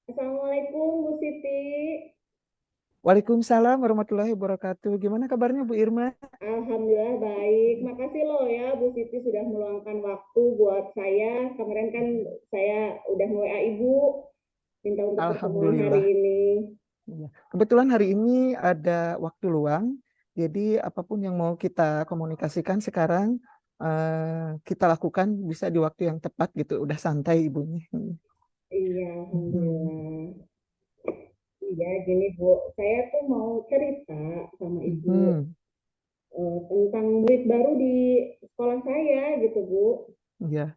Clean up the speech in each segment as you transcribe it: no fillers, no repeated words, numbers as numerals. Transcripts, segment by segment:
Assalamualaikum Bu Siti. Waalaikumsalam warahmatullahi wabarakatuh. Gimana kabarnya Bu Irma? Alhamdulillah baik. Makasih loh ya Bu Siti sudah meluangkan waktu buat saya. Kemarin kan saya udah nge-WA Ibu minta untuk pertemuan hari Alhamdulillah. ini. Iya. Kebetulan hari ini ada waktu luang, jadi apapun yang mau kita komunikasikan sekarang kita lakukan bisa di waktu yang tepat gitu. Udah santai ibunya. Iya, Mhm. Alhamdulillah. Iya, gini Bu, saya tuh mau cerita sama Ibu Mhm. tentang murid baru di sekolah saya gitu Bu. Iya.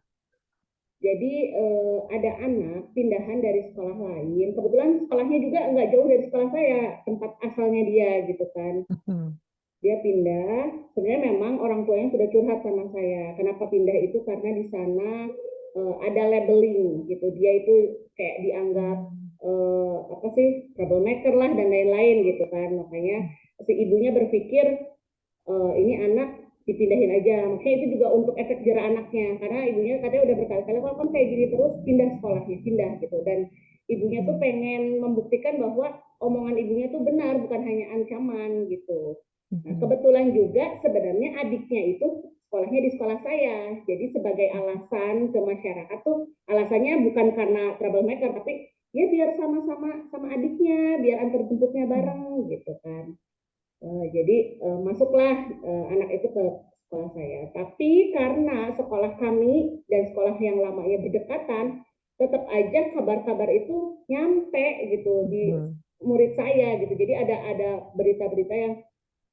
Jadi ada anak pindahan dari sekolah lain. Kebetulan sekolahnya juga nggak jauh dari sekolah saya, tempat asalnya dia gitu kan. Mhm. Dia pindah. Sebenarnya memang orang tuanya sudah curhat sama saya. Kenapa pindah itu karena di sana ada labeling gitu. Dia itu kayak dianggap apa sih troublemaker lah dan lain-lain gitu kan. Makanya si ibunya berpikir ini anak dipindahin aja. Makanya itu juga untuk efek jerah anaknya. Karena ibunya katanya udah berkali-kali kalau kan kayak gini terus pindah sekolahnya, pindah gitu. Dan ibunya tuh Mhm. pengen membuktikan bahwa omongan ibunya tuh benar, bukan hanya ancaman gitu. Nah, Mhm. kebetulan juga sebenarnya adiknya itu sekolahnya di sekolah saya. Jadi sebagai alasan ke masyarakat tuh alasannya bukan karena troublemaker, tapi ya biar sama-sama sama adiknya, biar antar jemputnya Mhm. bareng gitu kan. Jadi masuklah anak itu ke sekolah saya. Tapi karena sekolah kami dan sekolah yang lamanya berdekatan, tetap aja kabar-kabar itu nyampe gitu di Mhm. murid saya gitu. Jadi ada berita-berita yang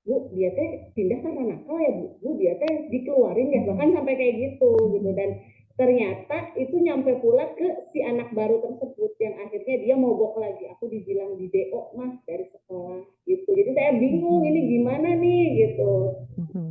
Bu, dia teh pindah karena nakal ya Bu. Bu, dia teh dikeluarin ya. Bahkan Mhm. sampai kayak gitu. Mhm. Dan ternyata itu nyampe pula ke si anak baru tersebut yang akhirnya dia mogok lagi. Aku dibilang di DO mah dari sekolah gitu. Jadi saya bingung ini Mhm. gimana nih gitu. Mhm.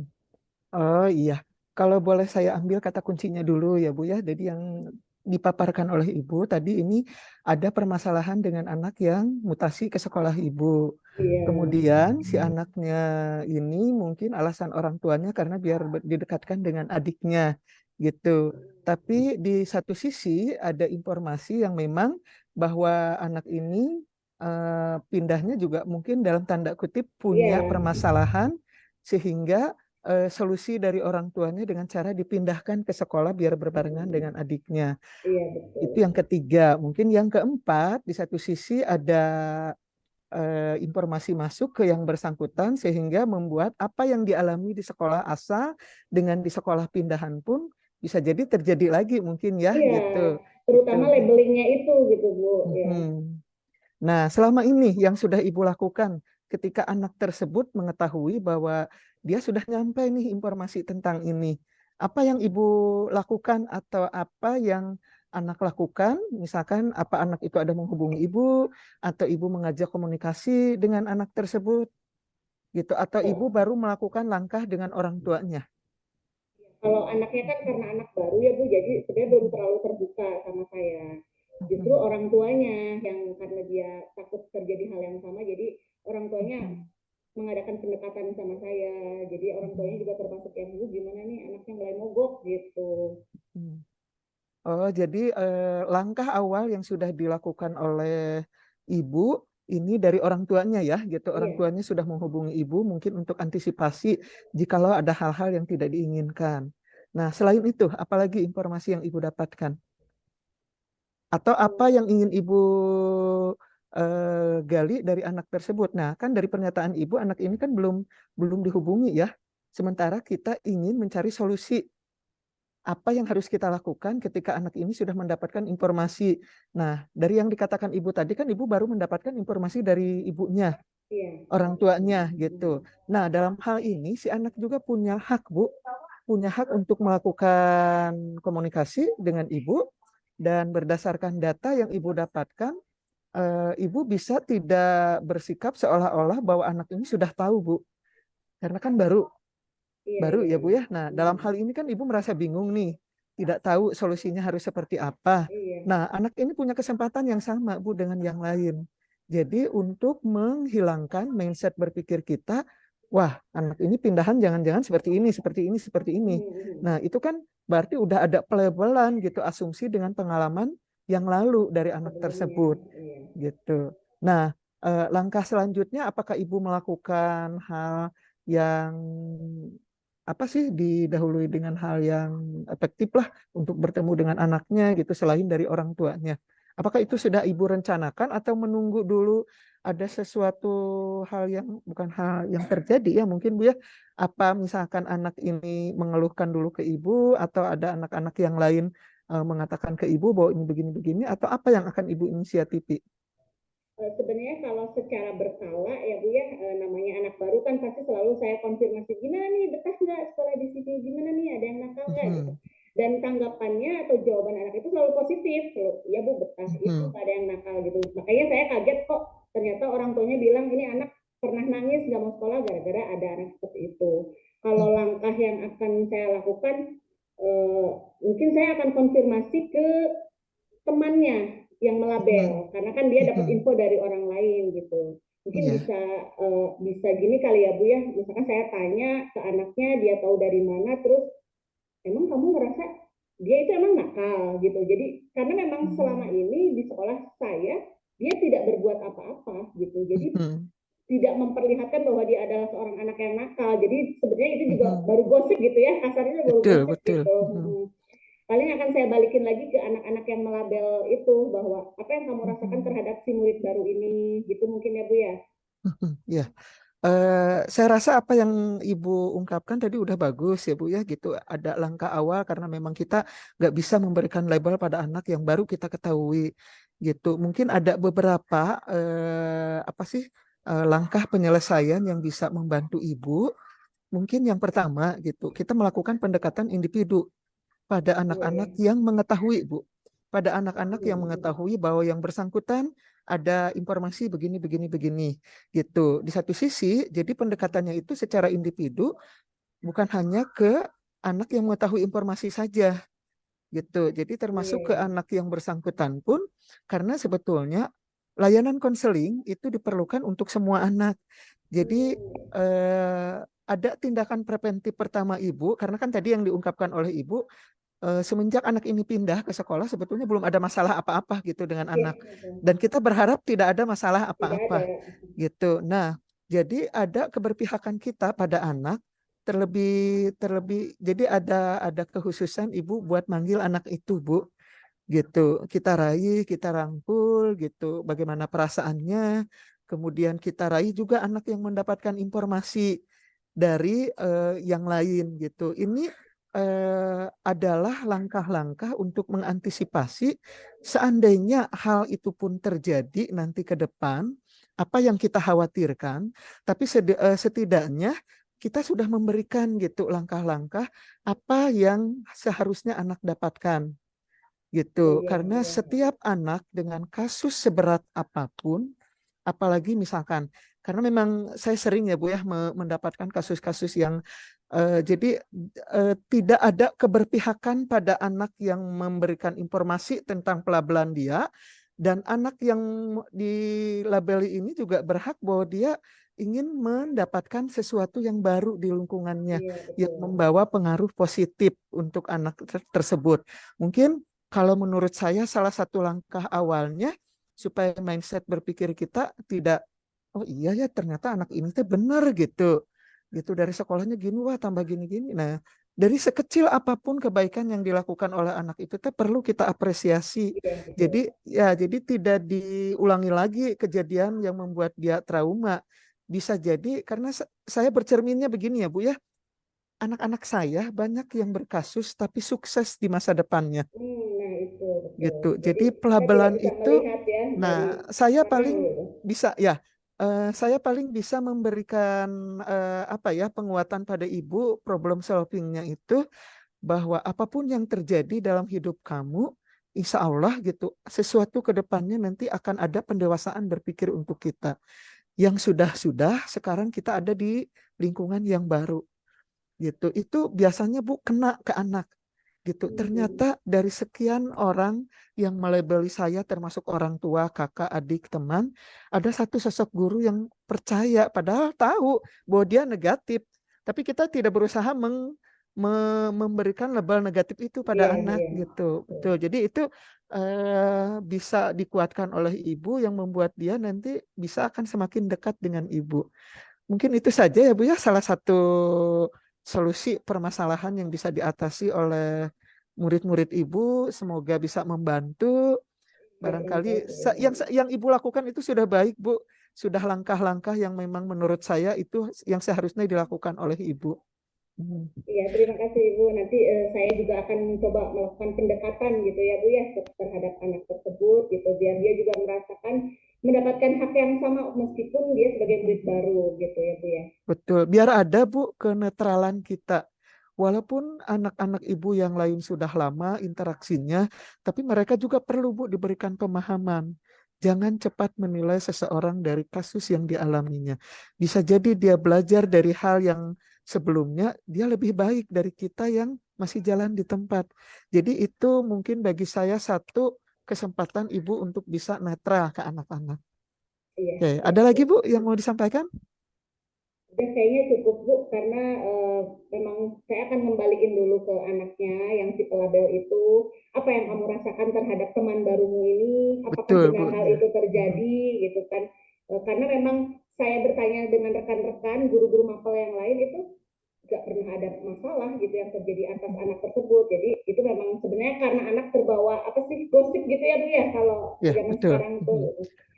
Oh iya, kalau boleh saya ambil kata kuncinya dulu ya Bu ya. Jadi yang dipaparkan oleh Ibu tadi ini ada permasalahan dengan anak yang mutasi ke sekolah Ibu. Iya, Kemudian si anaknya ini mungkin alasan orang tuanya karena biar didekatkan dengan adiknya gitu. Tapi di satu sisi ada informasi yang memang bahwa anak ini pindahnya juga mungkin dalam tanda kutip punya iya, permasalahan sehingga solusi dari orang tuanya dengan cara dipindahkan ke sekolah biar berbarengan dengan adiknya. iya betul. Itu yang ketiga. Mungkin yang keempat, di satu sisi ada informasi masuk ke yang bersangkutan sehingga membuat apa yang dialami di sekolah asal dengan di sekolah pindahan pun bisa jadi terjadi lagi mungkin ya Iya, gitu. Itu. terutama labelingnya itu gitu Bu. Ya. Mhm. Nah, selama ini yang sudah Ibu lakukan ketika anak tersebut mengetahui bahwa dia sudah nyampe nih informasi tentang ini, apa yang Ibu lakukan atau apa yang anak lakukan? Misalkan apa anak itu ada menghubungi Ibu atau Ibu mengajak komunikasi dengan anak tersebut gitu atau Ibu Oh, baru melakukan langkah dengan orang tuanya? kalau anaknya kan karena anak baru ya Bu, jadi sebenarnya belum terlalu terbuka sama saya. Justru Mhm. orang tuanya yang karena dia takut terjadi hal yang sama, jadi orang tuanya Mhm. mengadakan pendekatan sama saya. Jadi orang tuanya Mhm. juga termasuk yang Bu, gimana nih anaknya mulai mogok gitu. Mhm. Oh, jadi langkah awal yang sudah dilakukan oleh ibu ini dari orang tuanya ya, gitu. Orang Iya. tuanya sudah menghubungi ibu mungkin untuk antisipasi jikalau ada hal-hal yang tidak diinginkan. Nah, selain itu, apalagi informasi yang ibu dapatkan? Atau apa yang ingin ibu gali dari anak tersebut? Nah, kan dari pernyataan ibu, anak ini kan belum belum dihubungi ya. Sementara kita ingin mencari solusi apa yang harus kita lakukan ketika anak ini sudah mendapatkan informasi. Nah, dari yang dikatakan ibu tadi kan ibu baru mendapatkan informasi dari ibunya, Iya. orang tuanya gitu. Nah, dalam hal ini si anak juga punya hak, Bu, punya hak untuk melakukan komunikasi dengan ibu dan berdasarkan data yang ibu dapatkan, ibu bisa tidak bersikap seolah-olah bahwa anak ini sudah tahu, Bu. Karena kan baru Iya, baru iya, ya Bu iya. ya. Nah, dalam hal ini kan Ibu merasa bingung nih, tidak tahu solusinya harus seperti apa. Iya. Nah, anak ini punya kesempatan yang sama Bu dengan yang lain. Jadi untuk menghilangkan mindset berpikir kita, wah anak ini pindahan jangan-jangan seperti ini, seperti ini, seperti ini. Nah, itu kan berarti udah ada pelabelan gitu asumsi dengan pengalaman yang lalu dari anak sebelumnya. tersebut Iya. gitu. Nah, langkah selanjutnya apakah Ibu melakukan hal yang apa sih didahului dengan hal yang efektif lah untuk bertemu dengan anaknya gitu selain dari orang tuanya. Apakah itu sudah Ibu rencanakan atau menunggu dulu ada sesuatu hal yang bukan hal yang terjadi ya mungkin Bu ya? Apa misalkan anak ini mengeluhkan dulu ke Ibu atau ada anak-anak yang lain mengatakan ke Ibu bahwa ini begini-begini atau apa yang akan Ibu inisiatifi? Sebenarnya kalau secara berkala ya Bu ya, namanya anak baru kan pasti selalu saya konfirmasi gimana nih, betah nggak sekolah di sini, gimana nih, ada yang nakal nggak gitu. Mhm, Dan tanggapannya atau jawaban anak itu selalu positif, selalu, ya Bu betah, itu mhm, nggak ada yang nakal gitu. Makanya saya kaget kok ternyata orang tuanya bilang ini anak pernah nangis nggak mau sekolah gara-gara ada anak seperti itu. Kalau mhm, langkah yang akan saya lakukan, eh, mungkin saya akan konfirmasi ke temannya yang mhm, melabel karena kan dia dapat mhm. info dari orang lain gitu. Mungkin Iya. bisa gini kali ya Bu ya, misalkan saya tanya ke anaknya, dia tahu dari mana, terus emang kamu ngerasa dia itu emang nakal gitu. Jadi karena memang selama Mhm, ini di sekolah saya dia tidak berbuat apa-apa gitu. Jadi mhm, tidak memperlihatkan bahwa dia adalah seorang anak yang nakal. Jadi sebenarnya itu juga mhm. baru gosip gitu ya, kasarnya baru Betul, gosip betul. gitu. Mhm, Paling akan saya balikin lagi ke anak-anak yang melabel itu bahwa apa yang kamu rasakan mhm, terhadap si murid baru ini gitu mungkin ya Bu ya. mhm. Ya, saya rasa apa yang Ibu ungkapkan tadi udah bagus ya Bu ya gitu. Ada langkah awal karena memang kita nggak bisa memberikan label pada anak yang baru kita ketahui gitu. Mungkin ada beberapa apa sih langkah penyelesaian yang bisa membantu Ibu. Mungkin yang pertama gitu, kita melakukan pendekatan individu pada Iya ya. anak-anak yang mengetahui, Bu. Pada anak-anak yang Hmm. mengetahui bahwa yang bersangkutan ada informasi begini, begini, begini, gitu. Di satu sisi, jadi pendekatannya itu secara individu, bukan hanya ke anak yang mengetahui informasi saja, gitu. Jadi Iya termasuk ke ya. anak yang bersangkutan pun, karena sebetulnya layanan konseling itu diperlukan untuk semua anak. Jadi Hmm. eh, ada tindakan preventif pertama ibu, karena kan tadi yang diungkapkan oleh ibu semenjak anak ini pindah ke sekolah sebetulnya belum ada masalah apa-apa gitu dengan Iya, anak. betul. Dan kita berharap tidak ada masalah Tidak ada. apa-apa gitu. Nah, jadi ada keberpihakan kita pada anak terlebih terlebih jadi ada kekhususan ibu buat manggil anak itu, Bu. Gitu. Kita raih, kita rangkul gitu bagaimana perasaannya. Kemudian kita raih juga anak yang mendapatkan informasi dari yang lain gitu. Ini adalah langkah-langkah untuk mengantisipasi seandainya hal itu pun terjadi nanti ke depan, apa yang kita khawatirkan, tapi setidaknya kita sudah memberikan gitu langkah-langkah apa yang seharusnya anak dapatkan gitu. Iya, Karena iya. setiap anak dengan kasus seberat apapun, apalagi misalkan, karena memang saya sering ya Bu ya mendapatkan kasus-kasus yang jadi tidak ada keberpihakan pada anak yang memberikan informasi tentang pelabelan dia, dan anak yang dilabeli ini juga berhak bahwa dia ingin mendapatkan sesuatu yang baru di lingkungannya Iya, yang betul. membawa pengaruh positif untuk anak tersebut. Mungkin kalau menurut saya salah satu langkah awalnya supaya mindset berpikir kita tidak, oh iya ya ternyata anak ini tuh bener gitu. Gitu dari sekolahnya gini wah tambah gini-gini. Nah, dari sekecil apapun kebaikan yang dilakukan oleh anak itu teh perlu kita apresiasi. Iya, betul. Jadi tidak diulangi lagi kejadian yang membuat dia trauma. Bisa jadi karena saya bercerminnya begini ya Bu ya, anak-anak saya banyak yang berkasus tapi sukses di masa depannya Nah itu betul. gitu. Jadi Jadi kita tidak pelabelan bisa itu, melihat ya nah dari saya orang paling gitu. bisa ya, saya paling bisa memberikan apa ya penguatan pada ibu problem solvingnya itu bahwa apapun yang terjadi dalam hidup kamu, insya Allah gitu, sesuatu ke depannya nanti akan ada pendewasaan berpikir untuk kita. Yang sudah-sudah sekarang kita ada di lingkungan yang baru gitu. Itu biasanya Bu kena ke anak gitu. Hmm. Ternyata dari sekian orang yang melabeli saya termasuk orang tua, kakak, adik, teman, ada satu sosok guru yang percaya padahal tahu bahwa dia negatif. Tapi kita tidak berusaha memberikan label negatif itu pada Iya, anak iya. gitu. Betul. Jadi itu bisa dikuatkan oleh ibu yang membuat dia nanti bisa akan semakin dekat dengan ibu. Mungkin itu saja ya Bu ya, salah satu solusi permasalahan yang bisa diatasi oleh murid-murid ibu. Semoga bisa membantu. Ya, terima Barangkali kasih ya. yang ibu lakukan itu sudah baik Bu. Sudah langkah-langkah yang memang menurut saya itu yang seharusnya dilakukan oleh ibu. Hmm. Iya, terima kasih Ibu. Nanti saya juga akan mencoba melakukan pendekatan gitu ya Bu ya terhadap anak tersebut gitu biar dia juga merasakan mendapatkan hak yang sama meskipun dia sebagai murid baru gitu ya Bu ya. Betul, biar ada Bu kenetralan kita. Walaupun anak-anak ibu yang lain sudah lama interaksinya, tapi mereka juga perlu Bu diberikan pemahaman. Jangan cepat menilai seseorang dari kasus yang dialaminya. Bisa jadi dia belajar dari hal yang sebelumnya, dia lebih baik dari kita yang masih jalan di tempat. Jadi itu mungkin bagi saya satu kesempatan ibu untuk bisa netral ke anak-anak. Iya, Oke, iya ada Bu. lagi Bu yang mau disampaikan? Udah kayaknya cukup Bu karena memang saya akan kembaliin dulu ke anaknya yang si label itu apa yang kamu rasakan terhadap teman barumu ini apakah Betul benar Bu, hal ya. itu terjadi gitu kan. Karena memang saya bertanya dengan rekan-rekan guru-guru mapel yang lain itu nggak pernah ada masalah gitu yang terjadi atas anak tersebut. Jadi itu memang sebenarnya karena anak terbawa apa sih gosip gitu ya Bu ya kalau Ya, zaman betul. sekarang tuh.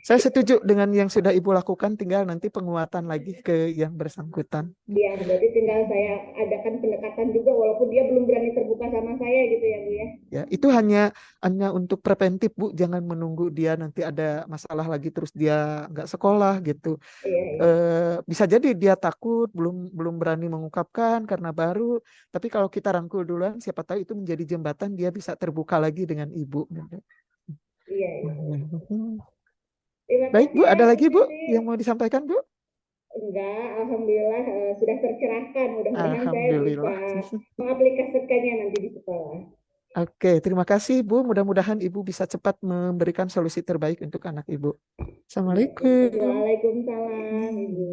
Saya setuju dengan yang sudah Ibu lakukan, tinggal nanti penguatan lagi ke yang bersangkutan. Ya, berarti tinggal saya adakan pendekatan juga walaupun dia belum berani terbuka sama saya gitu ya Bu ya. Ya, itu hanya untuk preventif, Bu. Jangan menunggu dia nanti ada masalah lagi terus dia nggak sekolah gitu. Iya, iya. Bisa jadi dia takut, belum belum berani mengungkapkan karena baru. Tapi kalau kita rangkul duluan, siapa tahu itu menjadi jembatan dia bisa terbuka lagi dengan ibu. Iya, iya. Terima Baik, kasih Bu. ya Ada Bu lagi, Bu, Sisi. yang mau disampaikan, Bu? Enggak, alhamdulillah sudah tercerahkan. Mudah-mudahan saya bisa Alhamdulillah. mengaplikasikannya nanti di sekolah. Oke, terima kasih Bu. Mudah-mudahan Ibu bisa cepat memberikan solusi terbaik untuk anak Ibu. Iya, Assalamualaikum. Waalaikumsalam Ibu.